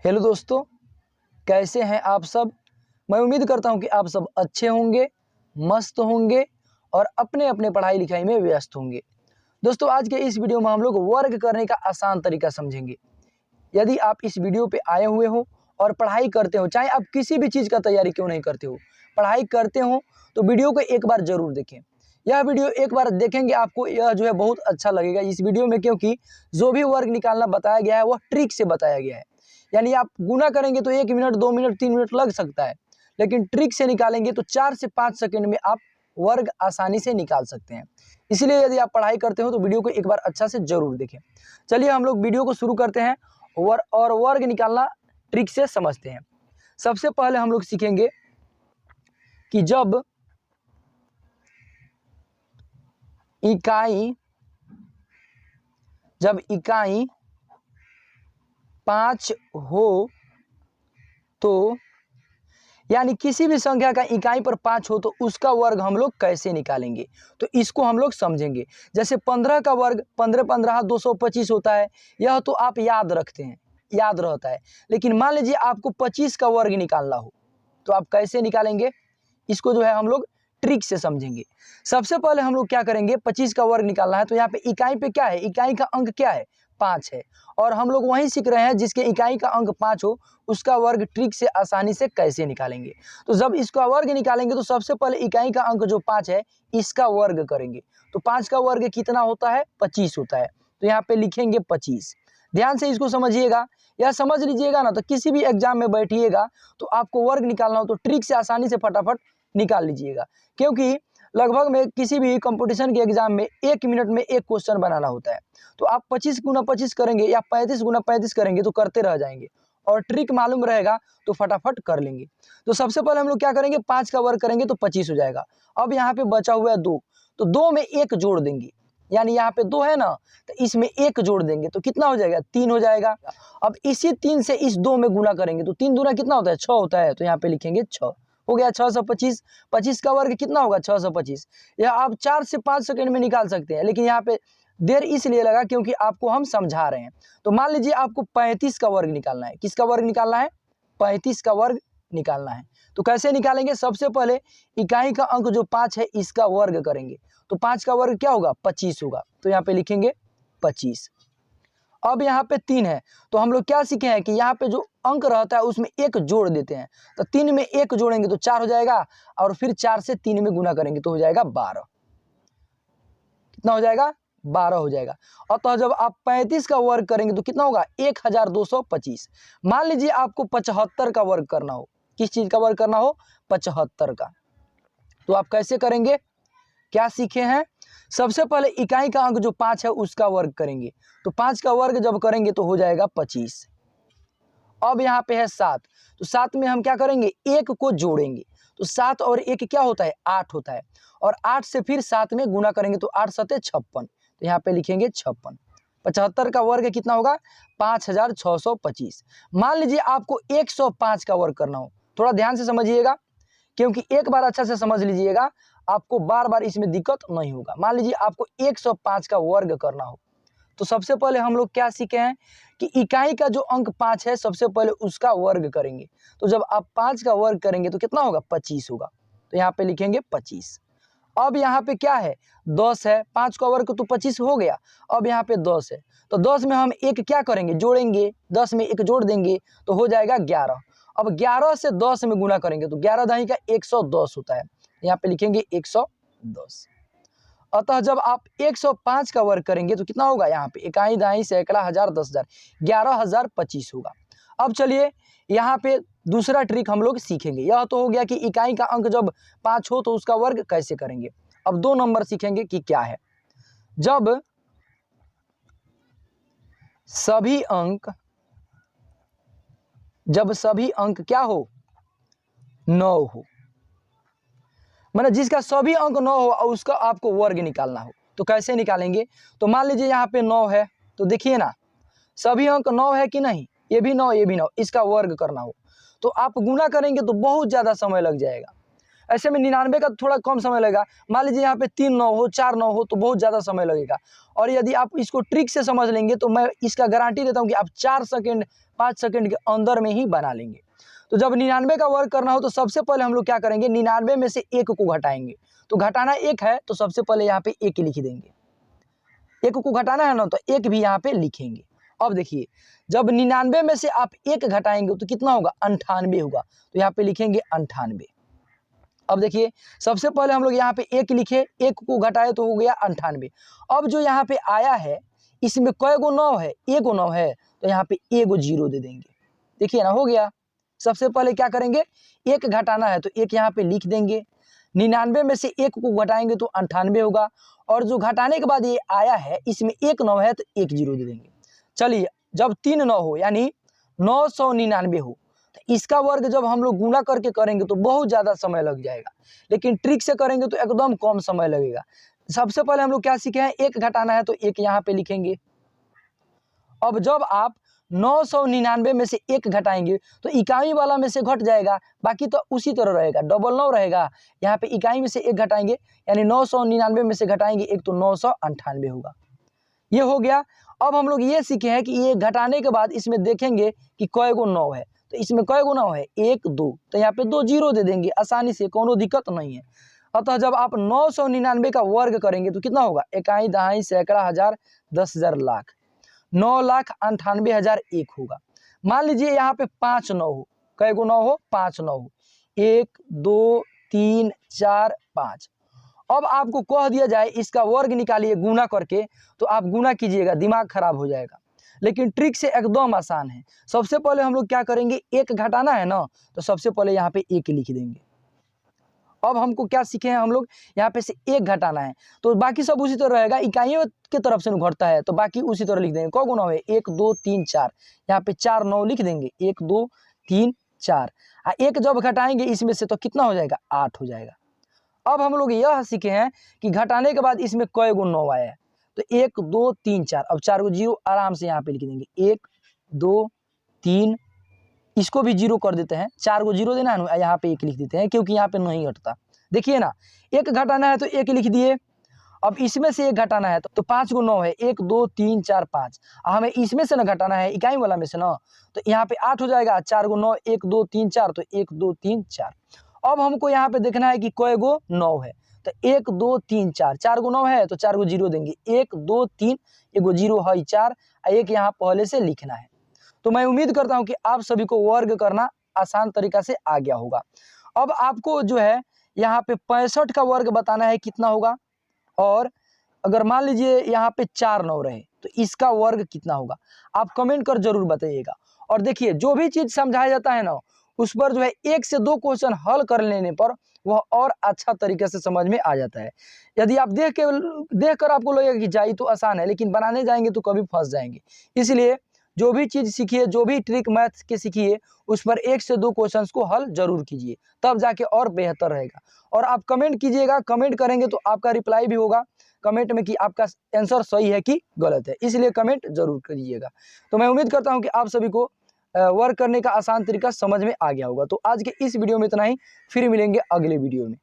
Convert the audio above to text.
Hello दोस्तों, कैसे हैं आप सब। मैं उम्मीद करता हूं कि आप सब अच्छे होंगे, मस्त होंगे और अपने अपने पढ़ाई लिखाई में व्यस्त होंगे। दोस्तों, आज के इस वीडियो में हम लोग वर्क करने का आसान तरीका समझेंगे। यदि आप इस वीडियो पे आए हुए हो और पढ़ाई करते हो, चाहे आप किसी भी चीज़ का तैयारी क्यों नहीं करते हो, पढ़ाई करते हो तो वीडियो को एक बार ज़रूर देखें। यह वीडियो एक बार देखेंगे आपको यह जो है बहुत अच्छा लगेगा इस वीडियो में, क्योंकि जो भी वर्क निकालना बताया गया है वह ट्रिक से बताया गया है। यानी आप गुना करेंगे तो 1 मिनट 2 मिनट 3 मिनट लग सकता है, लेकिन ट्रिक से निकालेंगे तो 4 से 5 सेकंड में आप वर्ग आसानी से निकाल सकते हैं। इसलिए यदि आप पढ़ाई करते हो तो वीडियो को एक बार अच्छा से जरूर देखें। चलिए हम लोग वीडियो को शुरू करते हैं और वर्ग निकालना ट्रिक से समझते हैं। सबसे पहले हम लोग सीखेंगे कि जब इकाई 5 हो तो यानी किसी भी संख्या का इकाई पर 5 हो तो उसका वर्ग हम लोग कैसे निकालेंगे, तो इसको हम लोग समझेंगे। जैसे 15 का वर्ग 15 15 225 होता है, यह तो आप याद रखते हैं, याद रहता है। लेकिन मान लीजिए आपको 25 का वर्ग निकालना हो तो आप कैसे निकालेंगे, इसको जो है हम लोग ट्रिक से समझेंगे। सबसे पहले हम लोग क्या करेंगे, 25 का वर्ग निकालना है तो यहाँ पे इकाई पे क्या है, इकाई का अंक क्या है, 5 है। और हम लोग वहीं सीख रहे हैं जिसके इकाई का अंक 5 हो उसका वर्ग ट्रिक से आसानी से कैसे निकालेंगे। तो जब इसका वर्ग निकालेंगे तो सबसे पहले इकाई का अंक जो 5 है इसका वर्ग करेंगे। तो 5 का वर्ग कितना होता है, 25 होता है। तो यहाँ पे लिखेंगे 25। ध्यान से इसको समझिएगा, यह समझ लीजिएगा ना तो किसी भी एग्जाम में बैठिएगा तो आपको वर्ग निकालना हो तो ट्रिक से आसानी से फटाफट निकाल लीजिएगा। क्योंकि लगभग में किसी भी कंपटीशन के एग्जाम में 1 मिनट में एक क्वेश्चन बनाना होता है। तो आप 25 गुना 25 करेंगे या 35 गुना 35 करेंगे तो करते रह जाएंगे, और ट्रिक मालूम रहेगा तो फटाफट कर लेंगे। तो सबसे पहले हम लोग क्या करेंगे, 5 का वर्ग करेंगे तो 25 हो जाएगा। अब यहाँ पे बचा हुआ है 2, तो 2 में 1 जोड़ देंगे। यानी यहाँ पे 2 है ना, तो इसमें 1 जोड़ देंगे तो कितना हो जाएगा, 3 हो जाएगा। अब इसी 3 से इस 2 में गुना करेंगे तो 3 दूना कितना होता है, 6 होता है। तो यहाँ पे लिखेंगे 6, हो गया 625। 25 का वर्ग कितना होगा, 625। यह आप 4 से 5 सेकंड में निकाल सकते हैं, लेकिन यहाँ पे देर इसलिए लगा क्योंकि आपको हम समझा रहे हैं। तो मान लीजिए आपको 35 का वर्ग निकालना है। किसका वर्ग निकालना है, 35 का वर्ग निकालना है। तो कैसे निकालेंगे, सबसे पहले इकाई का अंक जो 5 है इसका वर्ग करेंगे। तो 5 का वर्ग क्या होगा, 25 होगा। तो यहाँ पे लिखेंगे 25। अब यहाँ पे 3 है तो हम लोग क्या सीखे हैं कि यहाँ पे जो अंक रहता है उसमें 1 जोड़ देते हैं। तो 3 में 1 जोड़ेंगे तो 4 हो जाएगा, और फिर 4 से 3 में गुना करेंगे तो हो जाएगा 12। कितना हो जाएगा, 12 हो जाएगा। और तो जब आप 35 का वर्ग करेंगे तो कितना होगा, 1225। मान लीजिए आपको 75 का वर्ग करना हो, किस चीज का वर्ग करना हो, 75 का। तो आप कैसे करेंगे, क्या सीखे हैं, सबसे पहले इकाई का अंक जो 5 है उसका वर्ग करेंगे। तो 5 का वर्ग जब करेंगे तो हो जाएगा 25। अब यहाँ पे है 7, तो 7 में हम क्या करेंगे, 1 को जोड़ेंगे। तो 7 और 1 क्या होता है, 8 होता है। और 8 से फिर 7 में गुना करेंगे तो 8 सते 56। तो यहाँ पे लिखेंगे 56। 75 का वर्ग कितना होगा, 5625। मान लीजिए आपको 105 का वर्ग करना हो, थोड़ा ध्यान से समझिएगा, क्योंकि एक बार अच्छा से समझ लीजिएगा, आपको बार बार इसमें दिक्कत नहीं होगा। मान लीजिए आपको 105 का वर्ग करना हो, तो सबसे पहले हम लोग क्या सीखे हैं कि इकाई का जो अंक 5 है सबसे पहले उसका वर्ग करेंगे। तो जब आप 5 का वर्ग करेंगे तो कितना होगा, 25 होगा। तो यहाँ पे लिखेंगे 25। अब यहाँ पे क्या है, 10 है, 5 का वर्ग तो 25 हो गया। अब यहाँ पे 10 है तो 10 में हम 1 क्या करेंगे, जोड़ेंगे। 10 में 1 जोड़ देंगे तो हो जाएगा 11। अब 11 से 10 में गुना करेंगे तो 11 दही का 110 होता है। यहाँ पे लिखेंगे 110। अतः जब आप 105 का वर्ग करेंगे तो कितना होगा, यहाँ पे इकाई दाई सैकड़ा हजार 10,000 11,025 होगा। अब चलिए यहाँ पे दूसरा ट्रिक हम लोग सीखेंगे। यह तो हो गया कि इकाई का अंक जब 5 हो तो उसका वर्ग कैसे करेंगे। अब 2 नंबर सीखेंगे कि क्या है, जब सभी अंक क्या हो, 9 हो। मतलब जिसका सभी अंक 9 हो और उसका आपको वर्ग निकालना हो। तो कैसे निकालेंगे, तो मान लीजिए यहाँ पे 9 है, तो देखिए ना सभी अंक 9 है कि नहीं, ये भी 9 ये भी 9, इसका वर्ग करना हो तो आप गुना करेंगे तो बहुत ज़्यादा समय लग जाएगा। ऐसे में 99 का थोड़ा कम समय लगेगा। मान लीजिए यहाँ पे 3 9 हो, 4 9 हो तो बहुत ज़्यादा समय लगेगा। और यदि आप इसको ट्रिक से समझ लेंगे तो मैं इसका गारंटी देता हूँ कि आप 4 सेकंड 5 सेकंड के अंदर में ही बना लेंगे। तो जब 99 का वर्ग करना हो तो सबसे पहले हम लोग क्या करेंगे, 99 में से 1 को घटाएंगे। तो घटाना 1 है तो सबसे पहले यहाँ पे 1 लिख देंगे। 1 को घटाना है ना तो 1 भी यहाँ पे लिखेंगे। अब देखिए जब 99 में से आप 1 घटाएंगे तो कितना होगा, 98 होगा। तो यहाँ पे लिखेंगे 98। अब देखिए सबसे पहले हम लोग यहाँ पे 1 लिखे, 1 को घटाए तो हो गया 98। अब जो यहाँ पे आया है इसमें कई गो 9 है, 1 गो 9 है तो यहाँ पे 1 गो 0 दे देंगे। देखिए ना हो गया। सबसे पहले क्या करेंगे, 1 घटाना है तो 1 यहाँ पे लिख देंगे। 99 में से 1 को घटाएंगे तो 98 होगा। और जो घटाने के बाद ये आया है इसमें 1 9 है तो 1 0 दे देंगे। चलिए जब 3 9 हो यानी 999 हो तो इसका वर्ग जब हम लोग गुणा करके करेंगे तो बहुत ज़्यादा समय लग जाएगा, लेकिन ट्रिक से करेंगे तो एकदम कम समय लगेगा। सबसे पहले हम लोग क्या सीखे हैं, 1 घटाना है तो 1 यहाँ पे लिखेंगे। अब जब आप 999 में से 1 घटाएंगे तो इकाई वाला में से घट जाएगा, बाकी तो उसी तरह रहेगा, डबल 9 रहेगा। यहाँ पे इकाई में से 1 घटाएंगे यानी 999 में से घटाएंगे 1 तो 998 होगा। ये हो गया। अब हम लोग ये सीखे हैं कि ये घटाने के बाद इसमें देखेंगे कि कई गो 9 है, तो इसमें कई गो 9 है, 1 2, तो यहाँ पे 2 0 दे देंगे आसानी से, कोनो दिक्कत नहीं है। अतः जब आप 999 का वर्ग करेंगे तो कितना होगा, इकाई दहाई सैकड़ा हजार 10,000 लाख, 9,98,001 होगा। मान लीजिए यहाँ पे 5 9 हो, कई गो 9 हो, 5 9 हो, 1 2 3 4 5। अब आपको कह दिया जाए इसका वर्ग निकालिए गुना करके, तो आप गुना कीजिएगा, दिमाग खराब हो जाएगा। लेकिन ट्रिक से एकदम आसान है। सबसे पहले हम लोग क्या करेंगे, 1 घटाना है ना तो सबसे पहले यहाँ पे 1 लिख देंगे। अब हमको क्या सीखे हैं हम लोग, यहाँ पे से 1 घटाना है तो बाकी सब उसी तरह रहेगा, इकाइयों के तरफ से घटता है तो बाकी उसी तरह लिख देंगे। कौ गुना है, 1 2 3 4, यहाँ पे 4 9 लिख देंगे, 1 2 3 4। 1 जब घटाएंगे इसमें से तो कितना हो जाएगा, 8 हो जाएगा। अब हम लोग यह सीखे हैं कि घटाने के बाद इसमें कई गो 9 आया है तो 1 2 3 4, अब 4 गो 0 आराम से यहाँ पे लिख देंगे, 1 2 3, इसको भी 0 कर देते हैं, 4 गो 0 देना है ना, यहाँ पे 1 लिख देते हैं क्योंकि यहाँ पे नहीं घटता। देखिए ना 1 घटाना है तो 1 लिख दिए। अब इसमें से 1 घटाना है तो 5 गो 9 है, 1 2 3 4 5, हमें इसमें से ना घटाना है इकाई वाला में से ना, तो यहाँ पे 8 हो जाएगा। 4 गो 9, 1 2 3 4, तो 1 2 3 4। अब हमको यहाँ पे देखना है कि कई गो 9 है, तो 1 2 3 4, 4 गो 9 है तो 4 गो 0 देंगे, 1 2 3, 1 गो 0 है 4, 1 यहाँ पहले से लिखना है। तो मैं उम्मीद करता हूँ कि आप सभी को वर्ग करना आसान तरीका से आ गया होगा। अब आपको जो है यहाँ पे 65 का वर्ग बताना है कितना होगा, और अगर मान लीजिए यहाँ पे 4 9 रहे तो इसका वर्ग कितना होगा, आप कमेंट कर जरूर बताइएगा। और देखिए जो भी चीज़ समझाया जाता है ना उस पर जो है 1 से 2 क्वेश्चन हल कर लेने पर वह और अच्छा तरीके से समझ में आ जाता है। यदि आप देख कर आपको लगेगा कि जाई तो आसान है, लेकिन बनाने जाएंगे तो कभी फंस जाएंगे। इसलिए जो भी चीज़ सीखिए, जो भी ट्रिक मैथ्स के सीखिए, उस पर 1 से 2 क्वेश्चंस को हल जरूर कीजिए, तब जाके और बेहतर रहेगा। और आप कमेंट कीजिएगा, कमेंट करेंगे तो आपका रिप्लाई भी होगा कमेंट में कि आपका आंसर सही है कि गलत है, इसलिए कमेंट जरूर करिएगा। तो मैं उम्मीद करता हूं कि आप सभी को वर्क करने का आसान तरीका समझ में आ गया होगा। तो आज के इस वीडियो में इतना ही, फिर मिलेंगे अगले वीडियो में।